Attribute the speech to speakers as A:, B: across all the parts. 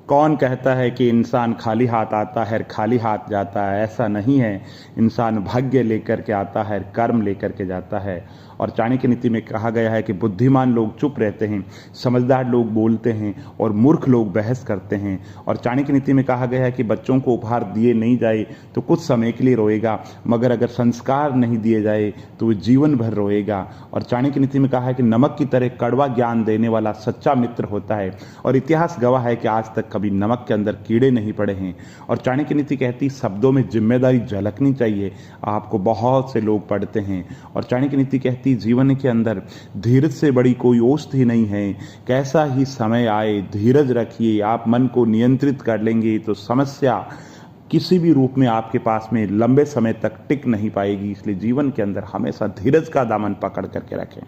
A: कौन कहता है कि इंसान खाली हाथ आता है खाली हाथ जाता है? ऐसा नहीं है। इंसान भाग्य लेकर के आता है, कर्म लेकर के जाता है। और चाणक्य नीति में कहा गया है कि बुद्धिमान लोग चुप रहते हैं, समझदार लोग बोलते हैं और मूर्ख लोग बहस करते हैं। और चाणक्य नीति में कहा गया है कि बच्चों को उपहार दिए नहीं जाए तो कुछ समय के लिए रोएगा, मगर अगर संस्कार नहीं दिए जाए तो वो जीवन भर रोएगा। और चाणक्य नीति में कहा है कि नमक की तरह कड़वा ज्ञान देने वाला सच्चा मित्र होता है। और इतिहास गवाह है कि आज तक कभी नमक के अंदर कीड़े नहीं पड़े हैं। और चाणक्य नीति कहती शब्दों में जिम्मेदारी झलकनी चाहिए। आपको बहुत से लोग पढ़ते हैं। और चाणक्य नीति कहती जीवन के अंदर धीरज से बड़ी कोई औषधि नहीं है। कैसा ही समय आए धीरज रखिए। आप मन को नियंत्रित कर लेंगे तो समस्या किसी भी रूप में आपके पास में लंबे समय तक टिक नहीं पाएगी। इसलिए जीवन के अंदर हमेशा धीरज का दामन पकड़ करके रखें।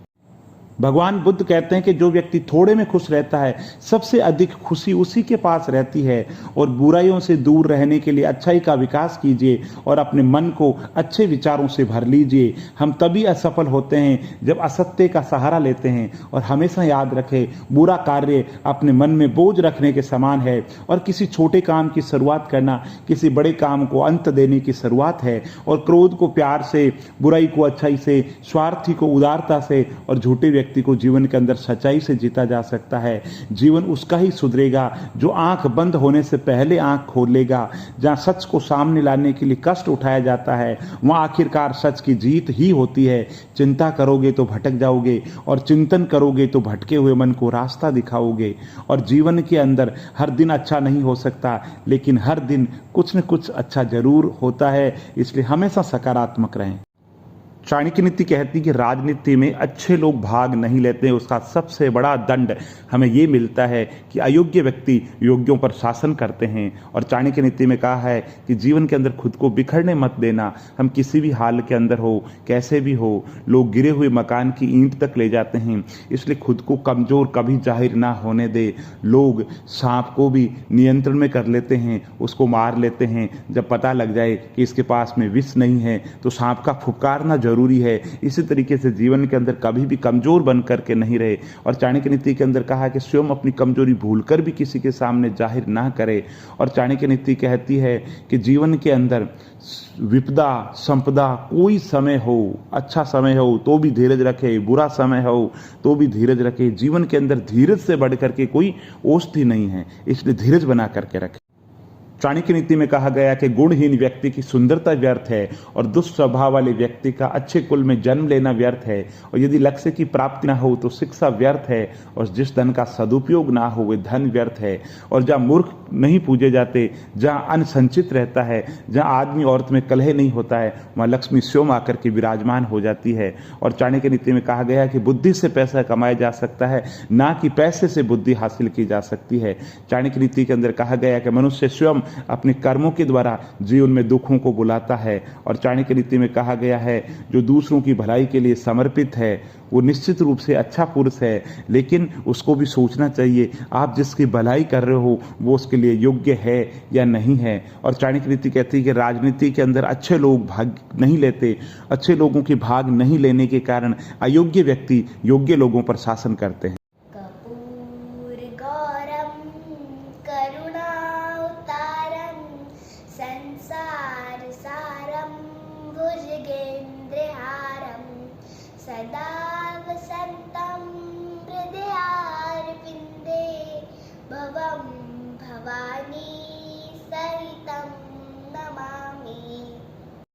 A: भगवान बुद्ध कहते हैं कि जो व्यक्ति थोड़े में खुश रहता है सबसे अधिक खुशी उसी के पास रहती है। और बुराइयों से दूर रहने के लिए अच्छाई का विकास कीजिए और अपने मन को अच्छे विचारों से भर लीजिए। हम तभी असफल होते हैं जब असत्य का सहारा लेते हैं। और हमेशा याद रखें, बुरा कार्य अपने मन में बोझ रखने के समान है और किसी छोटे काम की शुरुआत करना किसी बड़े काम को अंत देने की शुरुआत है। और क्रोध को प्यार से, बुराई को अच्छाई से, स्वार्थी को उदारता से और झूठे व्यक्ति को जीवन के अंदर सच्चाई से जीता जा सकता है। जीवन उसका ही सुधरेगा जो आंख बंद होने से पहले आंख खोल लेगा। जहां सच को सामने लाने के लिए कष्ट उठाया जाता है वहां आखिरकार सच की जीत ही होती है। चिंता करोगे तो भटक जाओगे और चिंतन करोगे तो भटके हुए मन को रास्ता दिखाओगे। और जीवन के अंदर हर दिन अच्छा नहीं हो सकता, लेकिन हर दिन कुछ न कुछ अच्छा जरूर होता है। इसलिए हमेशा सकारात्मक रहें। चाणक्य नीति कहती कि राजनीति में अच्छे लोग भाग नहीं लेते। उसका सबसे बड़ा दंड हमें ये मिलता है कि अयोग्य व्यक्ति योग्यों पर शासन करते हैं। और चाणक्य नीति में कहा है कि जीवन के अंदर खुद को बिखरने मत देना। हम किसी भी हाल के अंदर हो, कैसे भी हो, लोग गिरे हुए मकान की ईंट तक ले जाते हैं। इसलिए खुद को कमजोर कभी जाहिर ना होने दे। लोग सांप को भी नियंत्रण में कर लेते हैं, उसको मार लेते हैं। जब पता लग जाए कि इसके पास में विष नहीं है तो सांप का फुफकारना जरूरी है। इसी तरीके से जीवन के अंदर कभी भी कमजोर बन करके नहीं रहे। और चाणक्य नीति के अंदर कहा कि स्वयं अपनी कमजोरी भूलकर भी किसी के सामने जाहिर ना करे। और चाणक्य नीति कहती है कि जीवन के अंदर विपदा संपदा कोई समय हो, अच्छा समय हो तो भी धीरज रखे, बुरा समय हो तो भी धीरज रखे। जीवन के अंदर धीरज से बढ़ करके कोई औषधि नहीं है, इसलिए धीरज बना करके रखे। चाणक्य नीति में कहा गया कि गुणहीन व्यक्ति की सुंदरता व्यर्थ है और दुष्स्वभाव वाले व्यक्ति का अच्छे कुल में जन्म लेना व्यर्थ है। और यदि लक्ष्य की प्राप्ति ना हो तो शिक्षा व्यर्थ है और जिस धन का सदुपयोग ना हो वह धन व्यर्थ है। और जहाँ मूर्ख नहीं पूजे जाते, जहाँ अन्न संचित रहता है, जहाँ आदमी औरत में कलह नहीं होता है, वहाँ लक्ष्मी स्वयं आकर के विराजमान हो जाती है। और चाणक्य नीति में कहा गया कि बुद्धि से पैसा कमाया जा सकता है, ना कि पैसे से बुद्धि हासिल की जा सकती है। चाणक्य नीति के अंदर कहा गया कि मनुष्य स्वयं अपने कर्मों के द्वारा जीवन में दुखों को बुलाता है। और चाणक्य नीति में कहा गया है जो दूसरों की भलाई के लिए समर्पित है वो निश्चित रूप से अच्छा पुरुष है, लेकिन उसको भी सोचना चाहिए आप जिसकी भलाई कर रहे हो वो उसके लिए योग्य है या नहीं है। और चाणक्य नीति कहती है कि राजनीति के अंदर अच्छे लोग भाग नहीं लेते। अच्छे लोगों के भाग नहीं लेने के कारण अयोग्य व्यक्ति योग्य लोगों पर शासन करते हैं।
B: सदा वसन्तं हृदयारविन्दे भवं